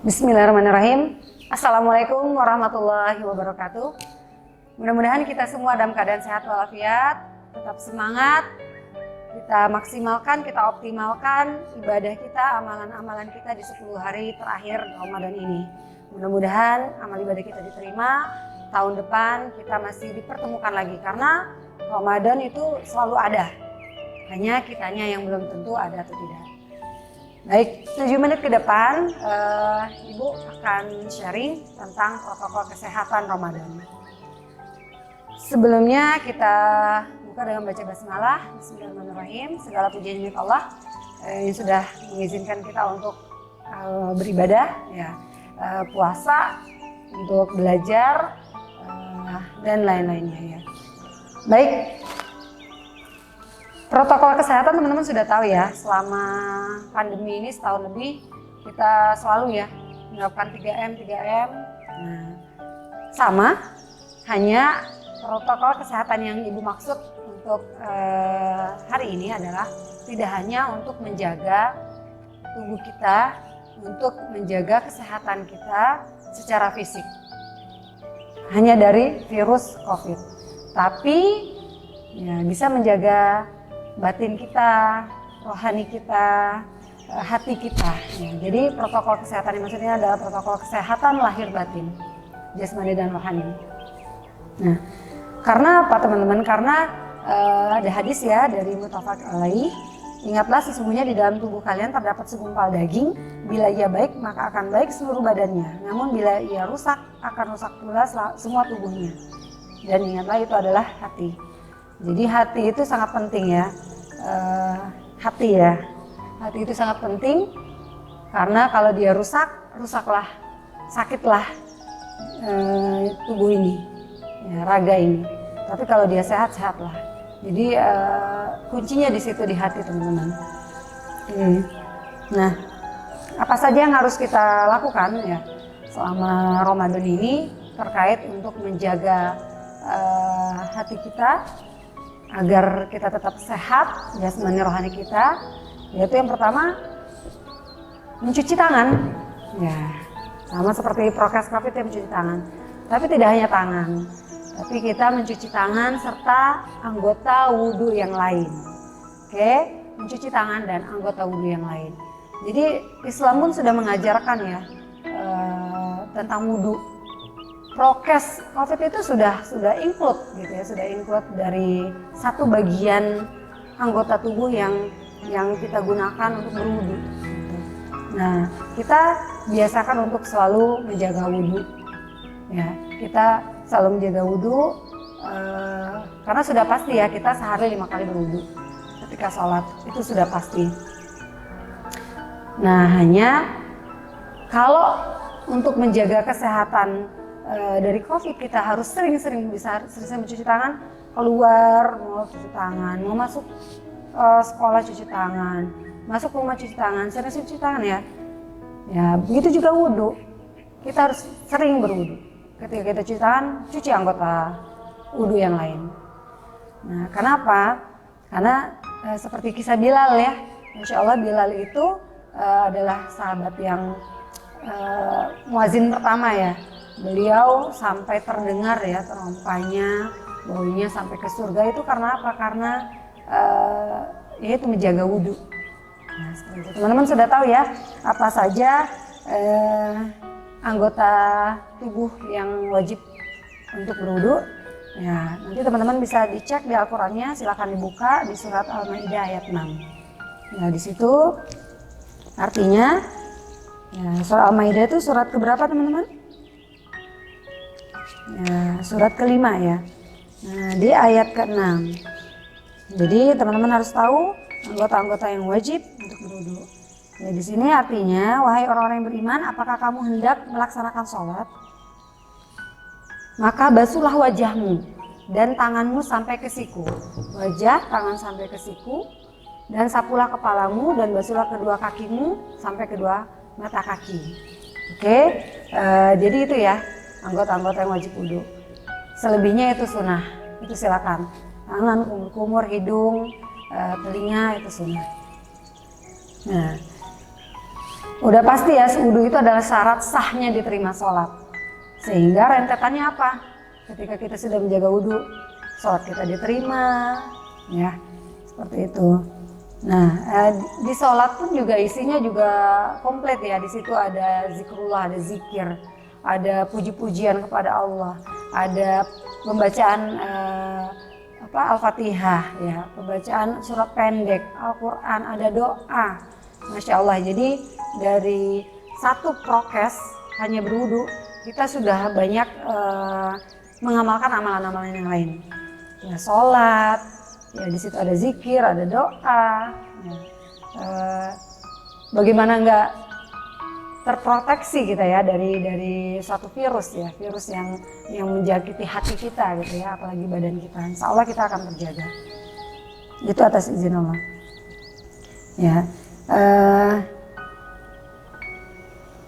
Bismillahirrahmanirrahim. Assalamualaikum warahmatullahi wabarakatuh. Mudah-mudahan kita semua dalam keadaan sehat walafiat, tetap semangat, kita maksimalkan, kita optimalkan ibadah kita, amalan-amalan kita di 10 hari terakhir Ramadan ini. Mudah-mudahan amal ibadah kita diterima, tahun depan kita masih dipertemukan lagi karena Ramadan itu selalu ada. Hanya kitanya yang belum tentu ada atau tidak. Baik, 7 menit ke depan Ibu akan sharing tentang protokol kesehatan Ramadan. Sebelumnya kita buka dengan baca basmalah. Bismillahirrahmanirrahim. Segala puji milik Allah yang sudah mengizinkan kita untuk beribadah, ya, puasa, untuk belajar dan lain-lainnya, ya. Baik. Protokol kesehatan teman-teman sudah tahu ya, selama pandemi ini setahun lebih kita selalu ya menerapkan 3M. Nah, sama, hanya protokol kesehatan yang Ibu maksud untuk hari ini adalah tidak hanya untuk menjaga tubuh kita, untuk menjaga kesehatan kita secara fisik, hanya dari virus COVID, tapi ya, bisa menjaga batin kita, rohani kita, hati kita. Ya, jadi protokol kesehatan yang maksudnya adalah protokol kesehatan lahir batin, jasmani dan rohani. Nah, karena apa teman-teman? Karena ada hadis ya dari muttafaq alaih. Ingatlah sesungguhnya di dalam tubuh kalian terdapat segumpal daging. Bila ia baik maka akan baik seluruh badannya. Namun bila ia rusak akan rusak pula semua tubuhnya. Dan ingatlah itu adalah hati. Jadi hati itu sangat penting ya, hati itu sangat penting karena kalau dia rusak, rusaklah, sakitlah tubuh ini, ya, raga ini. Tapi kalau dia sehat, sehatlah. Jadi kuncinya di situ, di hati teman-teman. Nah, apa saja yang harus kita lakukan ya selama Ramadan ini terkait untuk menjaga hati kita agar kita tetap sehat, jasmani rohani kita, yaitu yang pertama mencuci tangan, ya sama seperti prokes COVID yang mencuci tangan, tapi tidak hanya tangan, tapi kita mencuci tangan serta anggota wudhu yang lain, oke, mencuci tangan dan anggota wudhu yang lain. Jadi Islam pun sudah mengajarkan ya tentang wudhu. Prokes COVID itu sudah include gitu ya, sudah include dari satu bagian anggota tubuh yang kita gunakan untuk berwudu. Nah, kita biasakan untuk selalu menjaga wudu. Ya, kita selalu menjaga wudu karena sudah pasti ya kita sehari 5 kali berwudu ketika sholat, itu sudah pasti. Nah, hanya kalau untuk menjaga kesehatan dari COVID kita harus sering-sering mencuci tangan, keluar mau cuci tangan, mau masuk sekolah cuci tangan, masuk rumah cuci tangan, sering cuci tangan ya. Ya begitu juga wudhu, kita harus sering berwudhu. Ketika kita cuci tangan, cuci anggota wudhu yang lain. Nah, kenapa? Karena seperti kisah Bilal ya, Insya Allah Bilal itu adalah sahabat yang muazin pertama ya. Beliau sampai terdengar ya terompahnya, baunya sampai ke surga itu karena apa? Karena yaitu menjaga wudhu. Nah, seperti itu. Teman-teman sudah tahu ya apa saja anggota tubuh yang wajib untuk berwudhu. Ya, nanti teman-teman bisa dicek di Al-Qur'annya, silakan dibuka di surat Al-Maidah ayat 6. Nah, di situ artinya ya, surat Al-Maidah itu surat keberapa teman-teman? Ya, surat kelima ya. Nah, di ayat ke-6. Jadi teman-teman harus tahu anggota-anggota yang wajib untuk berwudu. Ya, di sini artinya, wahai orang-orang yang beriman, apakah kamu hendak melaksanakan sholat? Maka basuhlah wajahmu dan tanganmu sampai ke siku. Wajah, tangan sampai ke siku, dan sapulah kepalamu dan basuhlah kedua kakimu sampai kedua mata kaki. Oke, jadi itu ya anggota-anggota yang wajib wudhu. Selebihnya itu sunnah, itu silakan. Tangan, kumur, hidung, telinga itu sunnah. Nah, Udah pasti ya, wudu itu adalah syarat sahnya diterima sholat. Sehingga rentetannya apa? Ketika kita sudah menjaga wudu, sholat kita diterima, ya seperti itu. Nah, di sholat pun juga isinya juga komplit ya. Di situ ada zikrullah, ada zikir, ada puji-pujian kepada Allah, ada pembacaan Al-Fatihah, ya, pembacaan surat pendek, Al-Quran, ada doa. Masya Allah, jadi dari satu prokes hanya berwudu, kita sudah banyak mengamalkan amalan-amalan yang lain. Ya, sholat, ya di situ ada zikir, ada doa. Ya, bagaimana enggak terproteksi kita ya dari suatu virus ya, virus yang menjangkiti hati kita gitu ya, apalagi badan kita. Insya Allah kita akan terjaga. Itu atas izin Allah. Ya.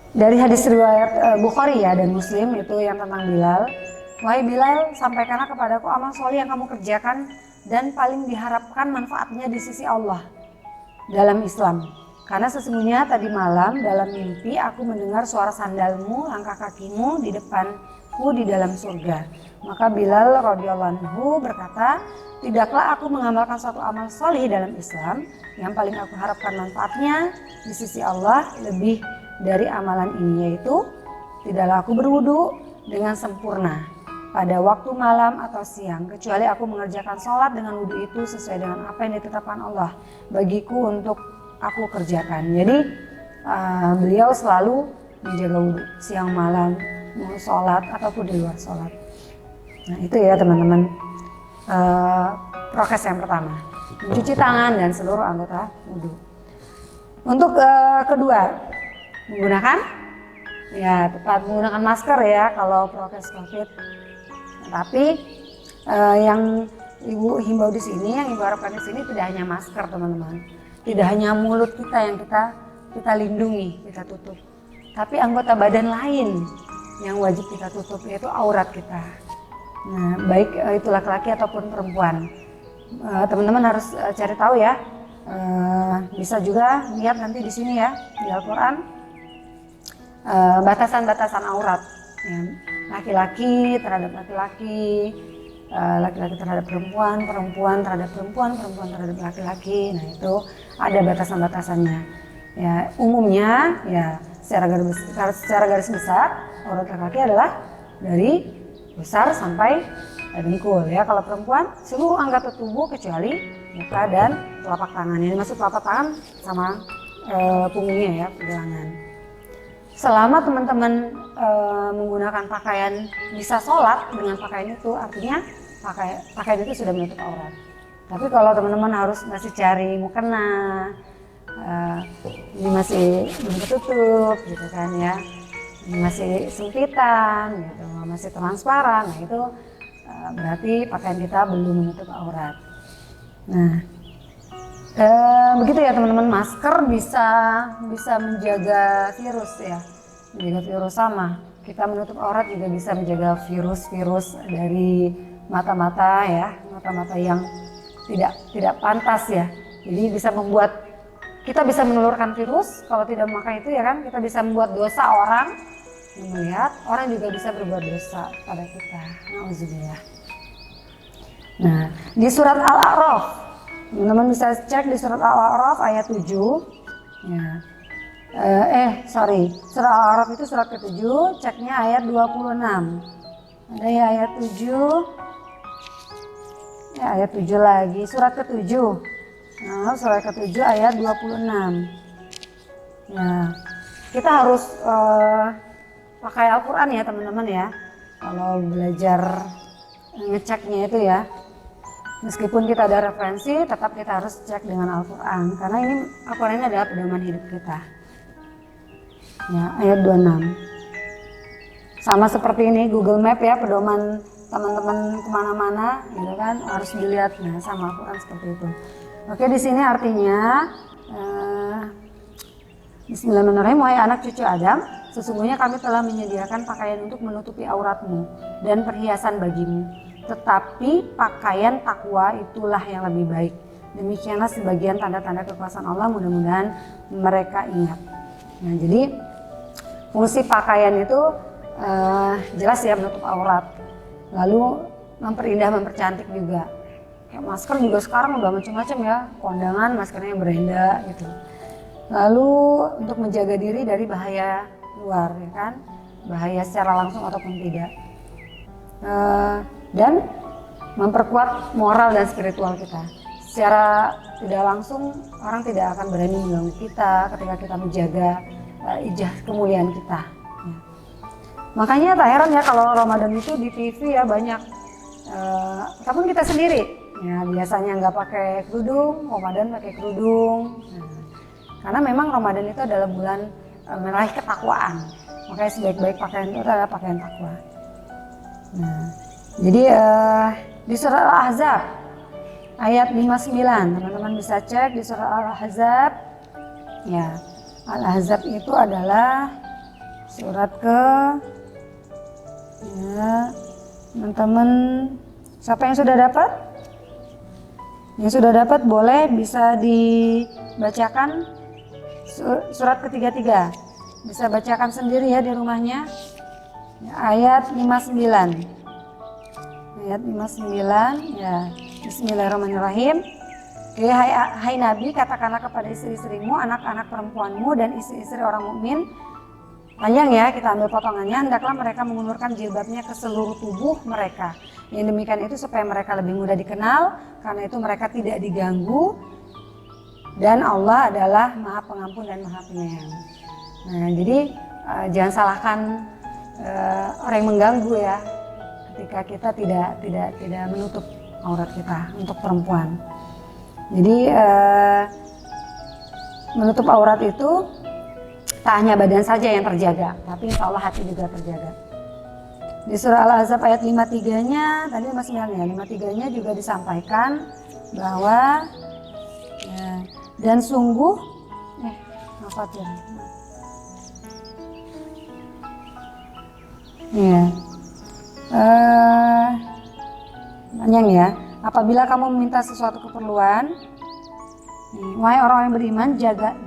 Dari hadis riwayat Bukhari ya dan Muslim itu yang tentang Bilal. Wahai Bilal, sampaikanlah kepadaku amal soleh yang kamu kerjakan dan paling diharapkan manfaatnya di sisi Allah dalam Islam. Karena sesungguhnya tadi malam dalam mimpi aku mendengar suara sandalmu, langkah kakimu di depanku di dalam surga. Maka Bilal radhiyallahu anhu berkata, tidaklah aku mengamalkan suatu amal soleh dalam Islam yang paling aku harapkan manfaatnya di sisi Allah lebih dari amalan ini, yaitu tidaklah aku berwudu dengan sempurna pada waktu malam atau siang kecuali aku mengerjakan sholat dengan wudu itu sesuai dengan apa yang ditetapkan Allah bagiku untuk aku kerjakan. Jadi beliau selalu menjaga wudu siang malam, mau sholat ataupun di luar sholat. Nah itu ya teman-teman, prokes yang pertama, mencuci tangan dan seluruh anggota wudu. Untuk kedua, menggunakan ya tepat menggunakan masker ya kalau prokes COVID. Tapi yang ibu himbau di sini, yang ibu harapkan di sini tidak hanya masker teman-teman, tidak hanya mulut kita yang kita lindungi, kita tutup, tapi anggota badan lain yang wajib kita tutup, yaitu aurat kita. Nah, baik itu laki-laki ataupun perempuan. Teman-teman harus cari tahu ya. Bisa juga lihat nanti di sini ya di Al-Quran batasan-batasan aurat. Ya, laki-laki terhadap laki-laki, laki-laki terhadap perempuan, perempuan terhadap perempuan, perempuan terhadap laki-laki. Nah itu ada batasan-batasannya. Ya umumnya ya secara garis besar aurat laki-laki adalah dari besar sampai dengkul ya. Kalau perempuan seluruh anggota tubuh kecuali muka dan telapak tangan. Ini maksud telapak tangan sama punggungnya ya, pergelangan. Selama teman-teman menggunakan pakaian bisa sholat dengan pakaian itu, artinya pakaian itu sudah menutup aurat. Tapi kalau teman-teman harus masih cari mukena, ini masih belum tertutup gitu kan ya, ini masih sempitan gitu, masih transparan, nah itu berarti pakaian kita belum menutup aurat. Nah begitu ya teman-teman, masker bisa menjaga virus ya, menjaga virus. Sama kita menutup aurat juga bisa menjaga virus-virus dari mata-mata ya, mata-mata yang tidak pantas ya. Jadi bisa membuat kita bisa menelurkan virus kalau tidak memakai itu ya kan. Kita bisa membuat dosa orang yang melihat, orang juga bisa berbuat dosa pada kita. Nauzubillah. Nah di surat Al-A'raf, teman-teman bisa cek di surat Al-A'raf ayat 7 ya. Surat Al-A'raf itu surat ke-7, ceknya ayat 26. Ada ya ayat 7. Ya ayat 7 lagi, surat ke-7. Nah, surat ke-7 ayat 26. Ya. Kita harus pakai Al-Qur'an ya, teman-teman ya. Kalau belajar ngeceknya itu ya. Meskipun kita ada referensi, tetap kita harus cek dengan Al-Quran. Karena ini Al-Quran ini adalah pedoman hidup kita. Ya, ayat 26. Sama seperti ini Google Map ya, pedoman teman-teman kemana-mana, gitu kan, harus dilihat. Nah, sama Al-Quran seperti itu. Oke, di sini artinya, Bismillahirrahmanirrahim, wahai anak cucu Adam, sesungguhnya kami telah menyediakan pakaian untuk menutupi auratmu dan perhiasan bagimu. Tetapi pakaian takwa itulah yang lebih baik. Demikianlah sebagian tanda-tanda kekuasaan Allah, mudah-mudahan mereka ingat. Nah, jadi fungsi pakaian itu jelas ya menutup aurat. Lalu memperindah, mempercantik juga. Kayak masker juga sekarang udah macam-macam ya, kondangan maskernya yang berenda gitu. Lalu untuk menjaga diri dari bahaya luar, ya kan, bahaya secara langsung ataupun tidak. Dan memperkuat moral dan spiritual kita. Secara tidak langsung orang tidak akan berani mengganggu kita ketika kita menjaga ijazah kemuliaan kita. Ya. Makanya tak heran ya kalau Ramadan itu di TV ya banyak, ataupun kita sendiri ya biasanya nggak pakai kerudung, Ramadan pakai kerudung. Nah, karena memang Ramadan itu adalah bulan meraih ketakwaan. Makanya sebaik-baik pakaian itu adalah pakaian takwa. Nah, jadi di surat Al-Ahzab ayat 59, teman-teman bisa cek di surat Al-Ahzab. Ya, Al-Ahzab itu adalah surat ke, ya, teman-teman siapa yang sudah dapat? Yang sudah dapat boleh bisa dibacakan surat ketiga-tiga. Bisa bacakan sendiri ya di rumahnya. Ya, ayat 59. Ayat 59 ya. Bismillahirrahmanirrahim. Oke, hai Nabi, katakanlah kepada istri-istrimu, anak-anak perempuanmu dan istri-istri orang mukmin. Panjang ya, kita ambil potongannya. Hendaklah mereka mengulurkan jilbabnya ke seluruh tubuh mereka. Yang demikian itu supaya mereka lebih mudah dikenal, karena itu mereka tidak diganggu. Dan Allah adalah Maha Pengampun dan Maha Penyayang. Nah, jadi jangan salahkan orang yang mengganggu ya, ketika kita tidak menutup aurat kita untuk perempuan. Jadi menutup aurat itu tak hanya badan saja yang terjaga, tapi insya Allah hati juga terjaga. Di surah Al-Ahzab ayat 53-nya, tadi 59-nya, 53-nya juga disampaikan bahwa ya, dan sungguh panjang ya. Apabila kamu meminta sesuatu keperluan, wahai orang yang beriman,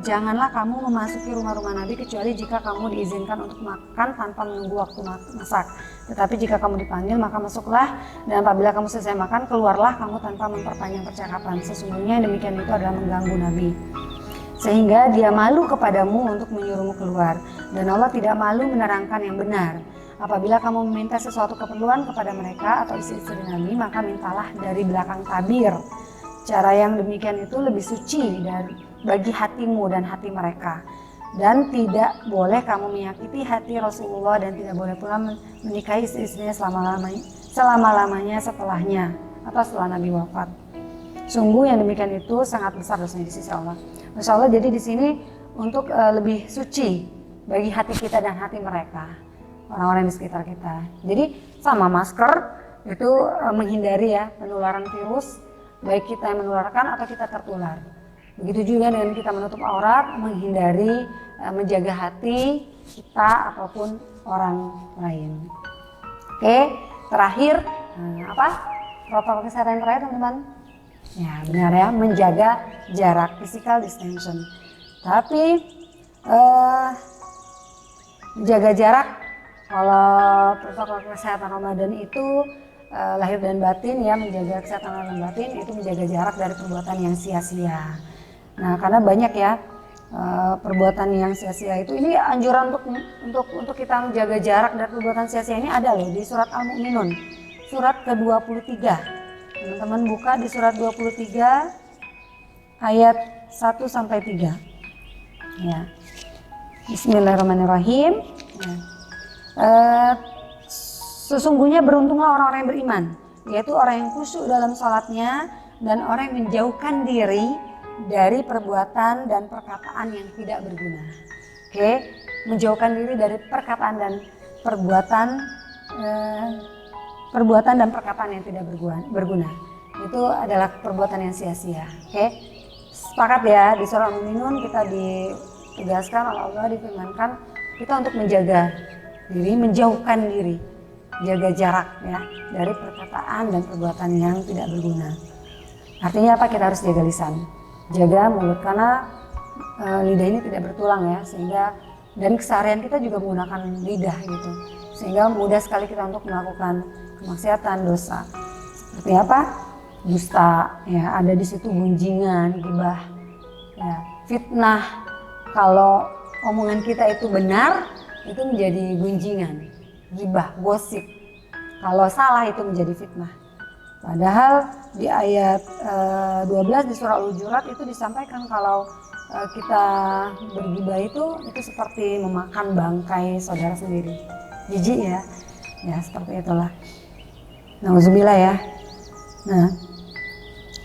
janganlah kamu memasuki rumah-rumah Nabi kecuali jika kamu diizinkan untuk makan tanpa menunggu waktu masak. Tetapi jika kamu dipanggil maka masuklah, dan apabila kamu selesai makan keluarlah kamu tanpa memperpanjang percakapan. Sesungguhnya yang demikian itu adalah mengganggu Nabi, sehingga dia malu kepadamu untuk menyuruhmu keluar, dan Allah tidak malu menerangkan yang benar. Apabila kamu meminta sesuatu keperluan kepada mereka atau istri-istri Nabi, maka mintalah dari belakang tabir. Cara yang demikian itu lebih suci bagi hatimu dan hati mereka. Dan tidak boleh kamu menyakiti hati Rasulullah, dan tidak boleh pula menikahi istri-istrinya selama-lamanya setelahnya atau setelah Nabi wafat. Sungguh yang demikian itu sangat besar dosanya di sisi Allah. Masya Allah, jadi di sini untuk lebih suci bagi hati kita dan hati mereka, orang-orang di sekitar kita. Jadi sama masker itu menghindari ya penularan virus, baik kita yang menularkan atau kita tertular. Begitu juga dengan kita menutup aurat, menghindari menjaga hati kita ataupun orang lain. Oke, terakhir protokol kesehatan yang terakhir teman-teman? Ya benar ya, menjaga jarak, physical distancing. Tapi menjaga jarak, kalau protokol kesehatan Ramadan itu lahir dan batin ya, menjaga kesehatan lahir dan batin itu menjaga jarak dari perbuatan yang sia-sia. Nah, karena banyak ya perbuatan yang sia-sia itu. Ini anjuran untuk kita menjaga jarak dari perbuatan sia-sia ini ada loh di surat Al-Mu'minun, surat ke-23. Teman-teman buka di surat 23 ayat 1 sampai 3. Ya. Bismillahirrahmanirrahim. Ya. Sesungguhnya beruntunglah orang-orang yang beriman, yaitu orang yang khusyuk dalam sholatnya dan orang yang menjauhkan diri dari perbuatan dan perkataan yang tidak berguna. Oke, menjauhkan diri dari perkataan dan perbuatan dan perkataan yang tidak berguna. Itu adalah perbuatan yang sia-sia. Oke, sepakat ya, di surah Al-Mu'minun kita ditegaskan oleh Allah, difirmankan kita untuk menjaga diri, menjauhkan diri, jaga jarak ya dari perkataan dan perbuatan yang tidak berguna. Artinya apa? Kita harus jaga lisan, jaga mulut, karena lidah ini tidak bertulang ya, sehingga dan keseharian kita juga menggunakan lidah gitu, sehingga mudah sekali kita untuk melakukan kemaksiatan, dosa. Seperti apa? Dusta, ya ada di situ gunjingan, gibah, ya fitnah. Kalau omongan kita itu benar, itu menjadi gunjingan, gibah, gosip. Kalau salah itu menjadi fitnah. Padahal di ayat 12 di surah Al-Hujurat itu disampaikan kalau kita bergibah itu seperti memakan bangkai saudara sendiri. Jijik ya. Ya seperti itulah. Nauzubillah ya. Nah,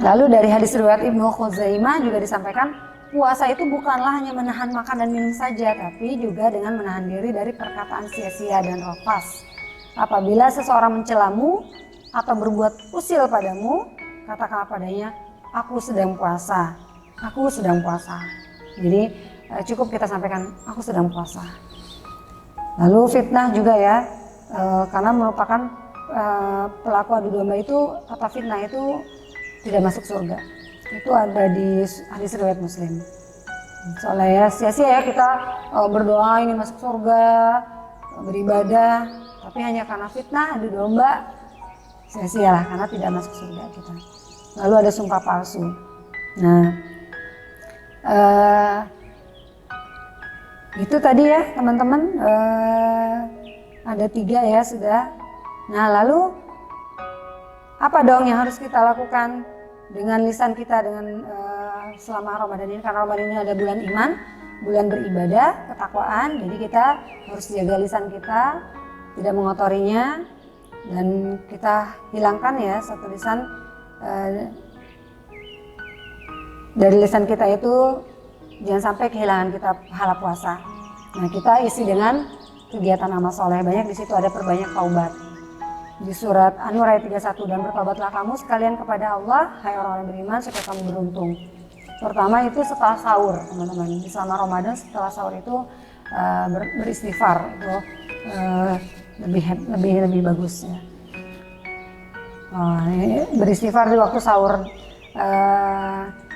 lalu dari hadis riwayat Ibnu Khuzaimah juga disampaikan puasa itu bukanlah hanya menahan makan dan minum saja, tapi juga dengan menahan diri dari perkataan sia-sia dan rafas. Apabila seseorang mencelamu atau berbuat usil padamu, katakanlah padanya, aku sedang puasa, aku sedang puasa. Jadi cukup kita sampaikan, aku sedang puasa. Lalu fitnah juga ya, karena merupakan pelaku adu domba itu, kata fitnah itu tidak masuk surga. Itu ada di hadis riwayat Muslim. Soalnya ya sia-sia ya kita berdoa ingin masuk surga, beribadah, tapi hanya karena fitnah adu domba, sia-sia lah karena tidak masuk surga kita. Lalu ada sumpah palsu. Nah, itu tadi ya teman-teman, ada 3 ya sudah. Nah lalu apa dong yang harus kita lakukan dengan lisan kita dengan selama Ramadan ini? Karena Ramadan ini ada bulan iman, bulan beribadah, ketakwaan. Jadi kita harus jaga lisan kita, tidak mengotorinya, dan kita hilangkan ya satu lisan dari lisan kita itu jangan sampai kehilangan kita pahala puasa. Nah kita isi dengan kegiatan amal soleh. Banyak di situ ada perbanyak taubat. Di surat An-Nur ayat 31, dan bertobatlah kamu sekalian kepada Allah, hai orang-orang beriman, supaya kamu beruntung. Pertama itu setelah sahur, teman-teman. Di selama Ramadan setelah sahur itu beristighfar itu lebih bagus ya. Beristighfar di waktu sahur.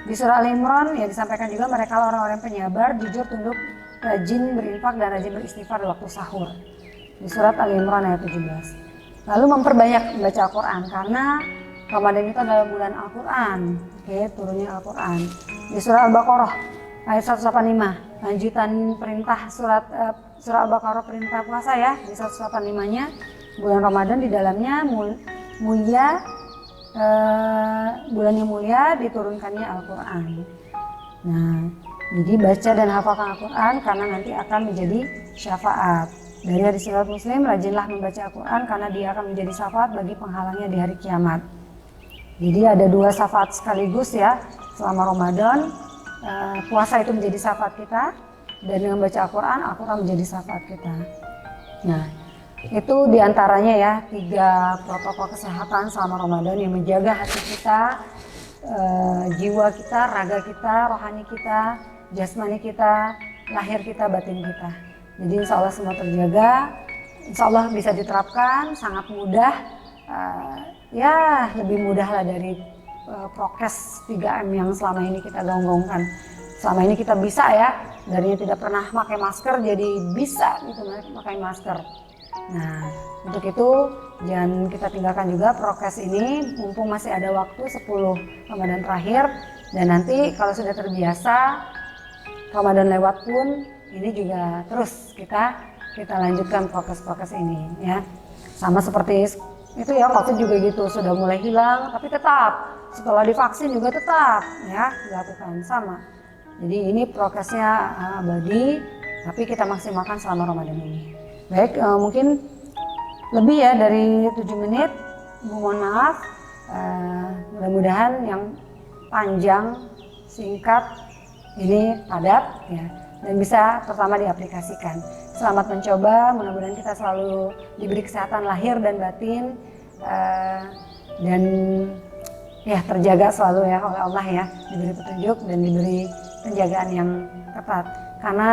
Di surah Al-Imran ya disampaikan juga mereka orang-orang penyabar, jujur, tunduk, rajin berinfak dan rajin beristighfar di waktu sahur. Di surat Al-Imran ayat 17. Lalu memperbanyak membaca Al-Quran karena Ramadan itu adalah bulan Al-Quran, turunnya Al-Quran. Di surah Al-Baqarah ayat 185, lanjutan perintah surah Al-Baqarah perintah puasa ya, di 185-nya bulan Ramadan di dalamnya mulia, bulannya mulia, diturunkannya Al-Quran. Nah, jadi baca dan hafalkan Al-Quran karena nanti akan menjadi syafaat. Dari hadis riwayat Muslim, rajinlah membaca Al-Quran karena dia akan menjadi syafaat bagi penghalangnya di hari kiamat. Jadi ada 2 syafaat sekaligus ya selama Ramadan. Puasa itu menjadi syafaat kita, dan dengan baca Al-Quran, Al-Quran menjadi syafaat kita. Nah, itu diantaranya ya 3 protokol kesehatan selama Ramadan yang menjaga hati kita, jiwa kita, raga kita, rohani kita, jasmani kita, lahir kita, batin kita. Jadi insya Allah semua terjaga, insya Allah bisa diterapkan, sangat mudah, ya lebih mudah lah dari prokes 3M yang selama ini kita gaung-gaungkan. Selama ini kita bisa ya, darinya tidak pernah pakai masker jadi bisa gitu pakai masker. Nah untuk itu jangan kita tinggalkan juga prokes ini, mumpung masih ada waktu 10 Ramadan terakhir, dan nanti kalau sudah terbiasa Ramadan lewat pun ini juga terus kita lanjutkan prokes ini ya. Sama seperti itu ya, COVID juga gitu, sudah mulai hilang tapi tetap setelah divaksin juga tetap ya dilakukan sama. Jadi ini prokesnya abadi, tapi kita maksimalkan selama Ramadan ini. Baik, mungkin lebih ya dari 7 menit, mohon maaf. Mudah-mudahan yang panjang, singkat, ini padat ya, dan bisa pertama diaplikasikan. Selamat mencoba, mudah-mudahan kita selalu diberi kesehatan lahir dan batin, dan ya terjaga selalu ya oleh Allah ya, diberi petunjuk dan diberi penjagaan yang ketat. Karena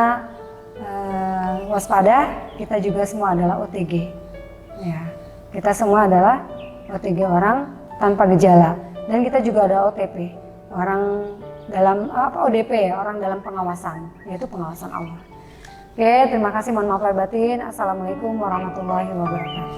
waspada, kita juga semua adalah OTG ya, kita semua adalah OTG, orang tanpa gejala, dan kita juga ada OTP, orang dalam ODP ya, orang dalam pengawasan, yaitu pengawasan Allah. Oke, terima kasih, mohon maaf lahir batin. Assalamualaikum warahmatullahi wabarakatuh.